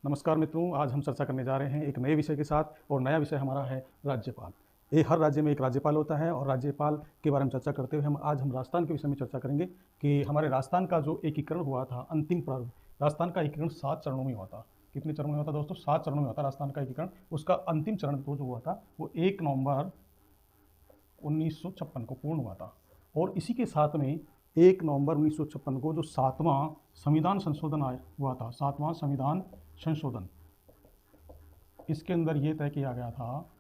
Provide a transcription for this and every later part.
नमस्कार मित्रों, आज हम चर्चा करने जा रहे हैं एक नए विषय के साथ और नया विषय हमारा है राज्यपाल। हर राज्य में एक राज्यपाल होता है और राज्यपाल के बारे में चर्चा करते हुए आज हम राजस्थान के विषय में चर्चा करेंगे कि हमारे राजस्थान का जो एकीकरण हुआ था, अंतिम प्रारूप। राजस्थान का एकीकरण 7 चरणों में हुआ था। कितने चरणों में हुआ था दोस्तों? 7 चरणों में हुआ था राजस्थान का एकीकरण। उसका अंतिम चरण जो हुआ था वो 1 नवंबर 1956 को पूर्ण हुआ था। और इसी के साथ में 1 नवंबर 1956 को जो 7वां संविधान संशोधन हुआ था, 7वां संविधान संशोधन, इसके अंदर ये तय किया गया था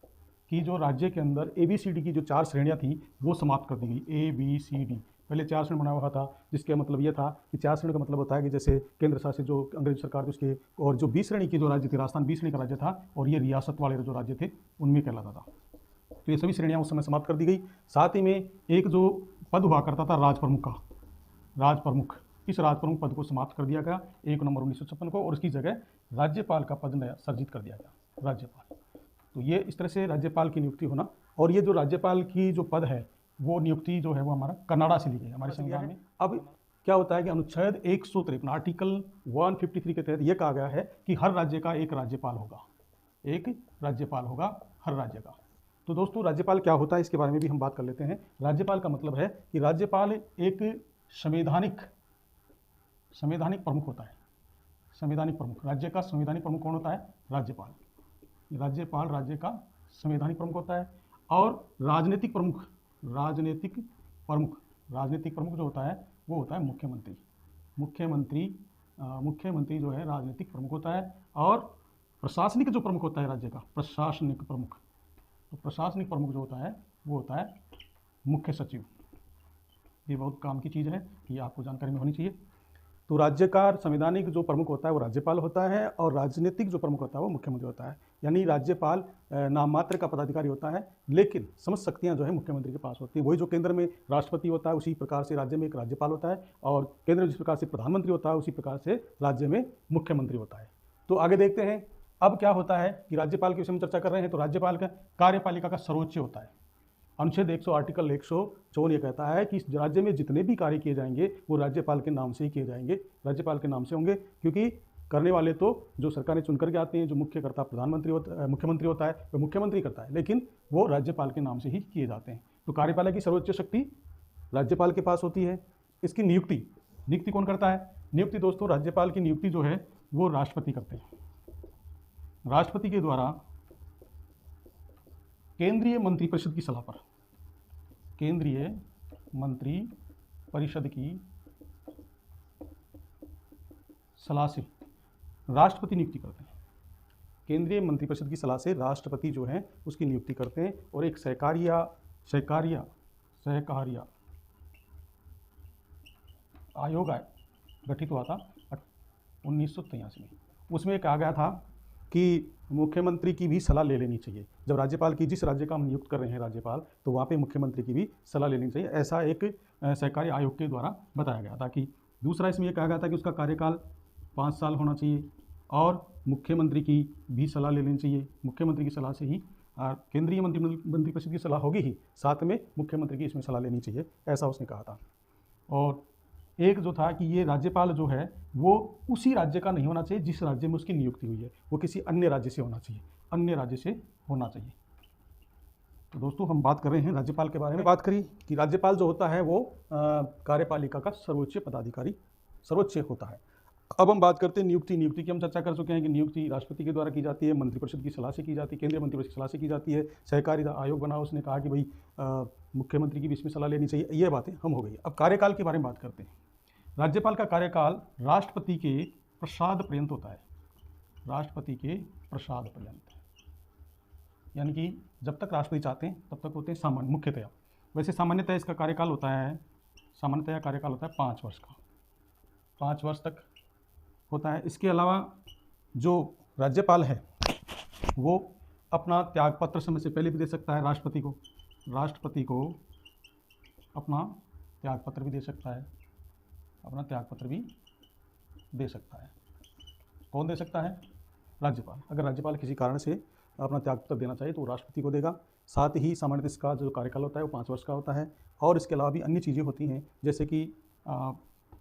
कि जो राज्य के अंदर ABCD की जो 4 श्रेणियां थी वो समाप्त कर दी गई। ABCD पहले 4 श्रेणी बना हुआ था, जिसका मतलब ये था कि 4 श्रेणी का मतलब होता है कि जैसे केंद्र शासित जो अंग्रेज सरकार उसके, और जो 20 श्रेणी की जो राज्य थे, राजस्थान 20 श्रेणी का राज्य था और ये रियासत वाले जो राज्य थे उनमें कहलाता था। तो ये सभी श्रेणियाँ उस समय समाप्त कर दी गई। साथ ही में एक जो पद हुआ करता था राज प्रमुख का, राज प्रमुख, इस राज प्रमुख पद को समाप्त कर दिया गया 1 नवंबर 1956 को, और उसकी जगह राज्यपाल का पद नया सर्जित कर दिया गया, राज्यपाल। तो ये इस तरह से राज्यपाल की नियुक्ति होना। और ये जो राज्यपाल की जो पद है वो नियुक्ति जो है वो हमारा कनाडा से ली गई हमारे संविधान में। अब क्या होता है कि अनुच्छेद 153 आर्टिकल 153 के तहत ये कहा गया है कि हर राज्य का एक राज्यपाल होगा, एक राज्यपाल होगा हर राज्य का। तो दोस्तों, राज्यपाल क्या होता है इसके बारे में भी हम बात कर लेते हैं। राज्यपाल का मतलब है कि राज्यपाल एक संवैधानिक प्रमुख होता है। संवैधानिक प्रमुख, राज्य का संवैधानिक प्रमुख कौन होता है? राज्यपाल। राज्यपाल राज्य का संवैधानिक प्रमुख होता है। और राजनीतिक प्रमुख जो होता है वो होता है मुख्यमंत्री। मुख्यमंत्री जो है राजनीतिक प्रमुख होता है। और प्रशासनिक जो प्रमुख होता है राज्य का, प्रशासनिक प्रमुख, तो प्रशासनिक प्रमुख जो होता है वो होता है मुख्य सचिव। ये बहुत काम की चीज़ है, ये आपको जानकारी में होनी चाहिए। तो राज्य का संवैधानिक जो प्रमुख होता है वो राज्यपाल होता है और राजनीतिक जो प्रमुख होता है वो मुख्यमंत्री होता है। यानी राज्यपाल नाम मात्र का पदाधिकारी होता है, लेकिन समस्त शक्तियां जो है मुख्यमंत्री के पास होती हैं। वही जो केंद्र में राष्ट्रपति होता है उसी प्रकार से राज्य में एक राज्यपाल होता है, और केंद्र में जिस प्रकार से प्रधानमंत्री होता है उसी प्रकार से राज्य में मुख्यमंत्री होता है। तो आगे देखते हैं अब क्या होता है कि राज्यपाल के विषय में चर्चा कर रहे हैं। तो राज्यपाल का कार्यपालिका का सर्वोच्च होता है। अनुच्छेद 100 आर्टिकल 154 ये कहता है कि इस राज्य में जितने भी कार्य किए जाएंगे वो राज्यपाल के नाम से ही किए जाएंगे, राज्यपाल के नाम से होंगे। क्योंकि करने वाले तो जो सरकार ने चुन करके आते हैं, जो मुख्यकर्ता मुख्यमंत्री होता है वो मुख्यमंत्री करता है, लेकिन वो राज्यपाल के नाम से ही किए जाते हैं। तो कार्यपालिका की सर्वोच्च शक्ति राज्यपाल के पास होती है। इसकी नियुक्ति कौन करता है? नियुक्ति दोस्तों, राज्यपाल की नियुक्ति जो है वो राष्ट्रपति करते हैं। राष्ट्रपति के द्वारा केंद्रीय मंत्रिपरिषद की सलाह पर, केंद्रीय मंत्रिपरिषद की सलाह से राष्ट्रपति नियुक्ति करते हैं। केंद्रीय मंत्रिपरिषद की सलाह से राष्ट्रपति जो है उसकी नियुक्ति करते हैं। और एक सहकारिया आयोग गठित हुआ था 1983 में। उसमें कहा गया था कि मुख्यमंत्री की भी सलाह ले लेनी चाहिए। जब राज्यपाल की, जिस राज्य का हम नियुक्त कर रहे हैं राज्यपाल, तो वहाँ पे मुख्यमंत्री की भी सलाह लेनी चाहिए, ऐसा एक सहकारी आयोग के द्वारा बताया गया था। कि दूसरा इसमें यह कहा गया था कि उसका कार्यकाल 5 साल होना चाहिए और मुख्यमंत्री की भी सलाह ले लेनी चाहिए। मुख्यमंत्री की सलाह से ही केंद्रीय मंत्रिपरिषद की सलाह होगी ही, साथ में मुख्यमंत्री की इसमें सलाह लेनी चाहिए, ऐसा उसने कहा था। और एक जो था कि ये राज्यपाल जो है वो उसी राज्य का नहीं होना चाहिए जिस राज्य में उसकी नियुक्ति हुई है, वो किसी अन्य राज्य से होना चाहिए, तो दोस्तों, हम बात कर रहे हैं राज्यपाल के बारे में। बात करी कि राज्यपाल जो होता है वो कार्यपालिका का सर्वोच्च होता है। अब हम बात करते हैं नियुक्ति की हम चर्चा कर चुके हैं कि नियुक्ति राष्ट्रपति के द्वारा की जाती है, मंत्रिपरिषद की सलाह से की जाती है, केंद्रीय मंत्रिपरिषद की सलाह से की जाती है। सहकारी आयोग बना, उसने कहा कि भाई मुख्यमंत्री की भी इसमें सलाह लेनी चाहिए। ये बातें हम हो गई। अब कार्यकाल के बारे में बात करते हैं। राज्यपाल का कार्यकाल राष्ट्रपति के प्रसाद पर्यंत होता है। राष्ट्रपति के प्रसाद पर्यंत, यानी कि जब तक राष्ट्रपति चाहते हैं तब तक होते हैं सामान्य, मुख्यतया। वैसे सामान्यतः इसका कार्यकाल होता है 5 वर्ष का, 5 वर्ष तक होता है। इसके अलावा जो राज्यपाल है वो अपना त्यागपत्र समय से पहले भी दे सकता है राष्ट्रपति को अपना त्यागपत्र भी दे सकता है। कौन दे सकता है? राज्यपाल। अगर राज्यपाल किसी कारण से अपना त्यागपत्र देना चाहिए तो वो राष्ट्रपति को देगा। साथ ही सामान्यतः इसका जो कार्यकाल होता है वो 5 वर्ष का होता है। और इसके अलावा भी अन्य चीज़ें होती हैं, जैसे कि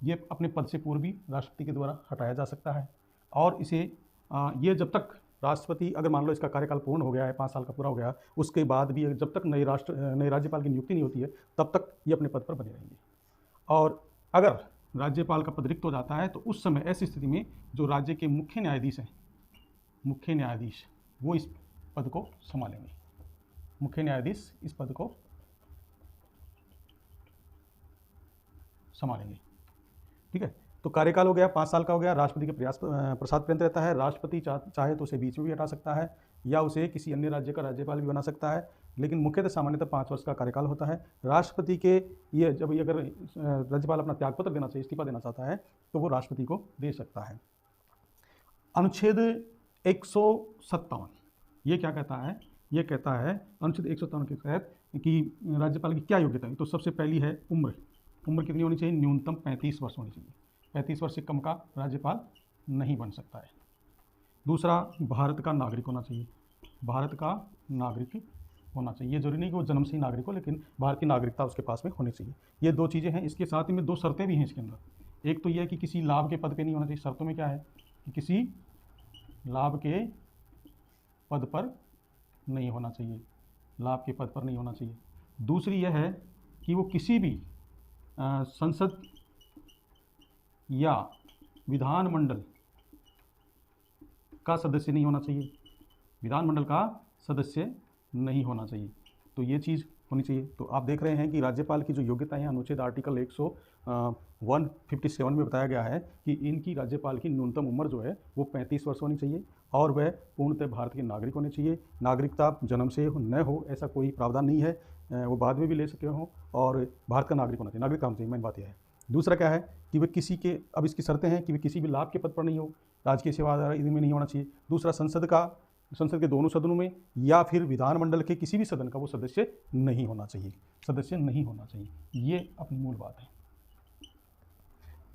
ये अपने पद से पूर्व भी राष्ट्रपति के द्वारा हटाया जा सकता है, और इसे ये जब तक राष्ट्रपति, अगर मान लो इसका कार्यकाल पूर्ण हो गया है, 5 साल का पूरा हो गया, उसके बाद भी जब तक नए राज्यपाल की नियुक्ति नहीं होती है तब तक ये अपने पद पर बने रहेंगे। और अगर राज्यपाल का पद रिक्त हो जाता है तो उस समय ऐसी स्थिति में जो राज्य के मुख्य न्यायाधीश हैं, मुख्य न्यायाधीश वो इस पद को संभालेंगे। मुख्य न्यायाधीश इस पद को संभालेंगे। ठीक है, तो कार्यकाल हो गया, 5 साल का हो गया, राष्ट्रपति के प्रसाद पर्यंत रहता है। राष्ट्रपति चाहे तो उसे बीच में भी हटा सकता है या उसे किसी अन्य राज्य का राज्यपाल भी बना सकता है, लेकिन मुख्यतः सामान्यतः 5 वर्ष का कार्यकाल होता है। राष्ट्रपति के ये जब अगर राज्यपाल अपना त्यागपत्र देना चाहिए, इस्तीफा देना चाहता है, तो वो राष्ट्रपति को दे सकता है। अनुच्छेद 157 ये क्या कहता है? ये कहता है अनुच्छेद 157 के तहत कि राज्यपाल की क्या योग्यता है। तो सबसे पहली है उम्र। उम्र कितनी होनी चाहिए? न्यूनतम 35 वर्ष होनी चाहिए। 35 वर्ष से कम का राज्यपाल नहीं बन सकता है। दूसरा, भारत का नागरिक होना चाहिए। भारत का नागरिक होना चाहिए। ये जरूरी नहीं कि वो जन्म से ही नागरिक हो, लेकिन भारत की नागरिकता उसके पास में होनी चाहिए। ये 2 चीज़ें हैं। इसके साथ ही में 2 शर्तें भी हैं इसके अंदर। एक तो यह है कि किसी लाभ के पद पे नहीं होना चाहिए। शर्तों में क्या है कि किसी लाभ के पद पर नहीं होना चाहिए, लाभ के पद पर नहीं होना चाहिए। दूसरी यह है कि वो किसी भी संसद या विधानमंडल का सदस्य नहीं होना चाहिए। विधानमंडल का सदस्य नहीं होना चाहिए, तो ये चीज़ होनी चाहिए। तो आप देख रहे हैं कि राज्यपाल की जो योग्यता है अनुच्छेद आर्टिकल 157 में बताया गया है कि इनकी राज्यपाल की न्यूनतम उम्र जो है वो 35 वर्ष होनी चाहिए और वह पूर्णतः भारत के नागरिक होने चाहिए। नागरिकता जन्म से न हो ऐसा कोई प्रावधान नहीं है, वो बाद में भी ले सकते हो, और भारत का नागरिक होना चाहिए, नागरिक होना चाहिए, मेन बात यह है। दूसरा क्या है कि वे किसी के, अब इसकी शर्तें हैं कि वे किसी भी लाभ के पद पर नहीं हो, राजकीय सेवा में नहीं होना चाहिए। दूसरा, संसद के दोनों सदनों में या फिर विधानमंडल के किसी भी सदन का वो सदस्य नहीं होना चाहिए, सदस्य नहीं होना चाहिए। ये अपनी मूल बात है।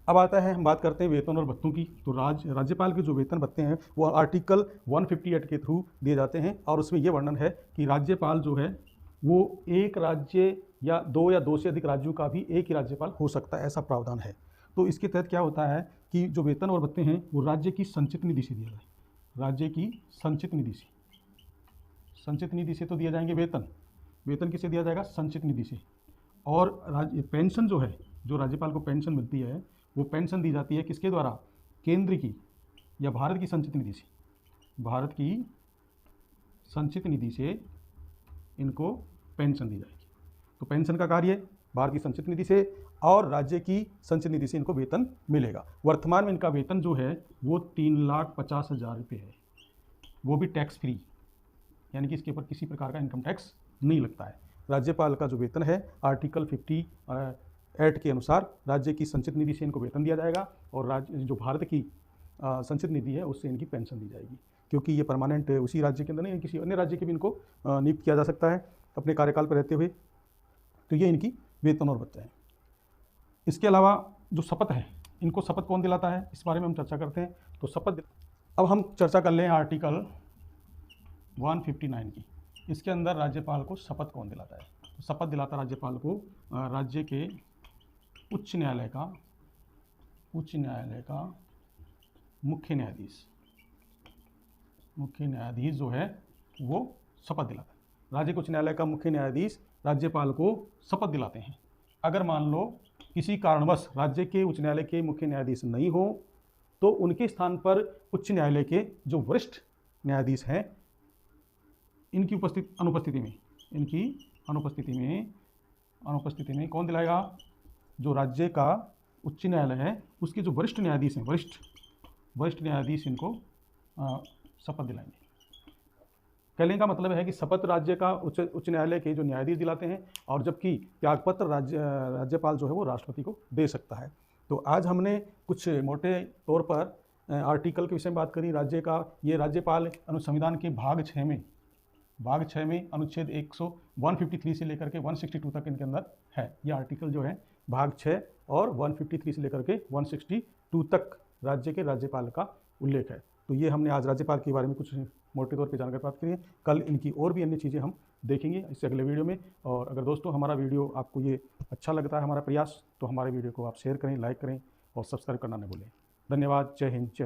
अब आता है, हम बात करते हैं वेतन और भत्तों की। तो राज्यपाल के जो वेतन भत्ते हैं वो आर्टिकल 158 के थ्रू दिए जाते हैं, और उसमें ये वर्णन है कि राज्यपाल जो है वो एक राज्य या 2 से अधिक राज्यों का भी एक ही राज्यपाल हो सकता है, ऐसा प्रावधान है। तो इसके तहत क्या होता है कि जो वेतन और भत्ते हैं वो राज्य की संचित निधि से दिया जाए। राज्य की संचित निधि से तो दिए जाएंगे वेतन किससे दिया जाएगा? संचित निधि से। और पेंशन जो है, जो राज्यपाल को पेंशन मिलती है, वो पेंशन दी जाती है किसके द्वारा? केंद्र की या भारत की संचित निधि से। भारत की संचित निधि से इनको पेंशन दी जाएगी। तो पेंशन का कार्य भारत की संचित निधि से और राज्य की संचित निधि से इनको वेतन मिलेगा। वर्तमान में इनका वेतन जो है वो 3,50,000 रुपये है, वो भी टैक्स फ्री, यानी कि इसके ऊपर किसी प्रकार का इनकम टैक्स नहीं लगता है। राज्यपाल का जो वेतन है आर्टिकल 58 के अनुसार राज्य की संचित निधि से इनको वेतन दिया जाएगा, और राज्य जो भारत की संचित निधि है उससे इनकी पेंशन दी जाएगी, क्योंकि ये परमानेंट उसी राज्य के अंदर नहीं, किसी अन्य राज्य के भी इनको नियुक्त किया जा सकता है अपने कार्यकाल पर रहते हुए। तो ये इनकी वेतन और भत्ते हैं। इसके अलावा जो शपथ है, इनको शपथ कौन दिलाता है, इस बारे में हम चर्चा करते हैं। तो शपथ, अब हम चर्चा कर लें आर्टिकल 159 की। इसके अंदर राज्यपाल को शपथ कौन दिलाता है? तो शपथ दिलाता राज्यपाल को राज्य के उच्च न्यायालय का मुख्य न्यायाधीश जो है वो शपथ दिलाता है। राज्य के उच्च न्यायालय का मुख्य न्यायाधीश राज्यपाल को शपथ दिलाते हैं। अगर मान लो किसी कारणवश राज्य के उच्च न्यायालय के मुख्य न्यायाधीश नहीं हो, तो उनके स्थान पर उच्च न्यायालय के जो वरिष्ठ न्यायाधीश हैं, इनकी अनुपस्थिति में कौन दिलाएगा? जो राज्य का उच्च न्यायालय है उसके जो वरिष्ठ न्यायाधीश हैं, वरिष्ठ न्यायाधीश इनको शपथ दिलाएंगे। कहने का मतलब है कि शपथ राज्य का उच्च न्यायालय के जो न्यायाधीश दिलाते हैं, और जबकि त्यागपत्र राज्यपाल जो है वो राष्ट्रपति को दे सकता है। तो आज हमने कुछ मोटे तौर पर आर्टिकल के विषय में बात करी। ये राज्यपाल संविधान के भाग 6 में अनुच्छेद 153 से लेकर के 162 तक इनके अंदर है। ये आर्टिकल जो है भाग 6 और 153 से लेकर के 162 तक राज्य के राज्यपाल का उल्लेख है। तो ये हमने आज राज्यपाल के बारे में कुछ मोटे तौर पे जानकारी प्राप्त करी है। कल इनकी और भी अन्य चीज़ें हम देखेंगे इससे अगले वीडियो में। और अगर दोस्तों हमारा वीडियो आपको ये अच्छा लगता है, हमारा प्रयास, तो हमारे वीडियो को आप शेयर करें, लाइक करें और सब्सक्राइब करना न भूलें। धन्यवाद। जय हिंद, जय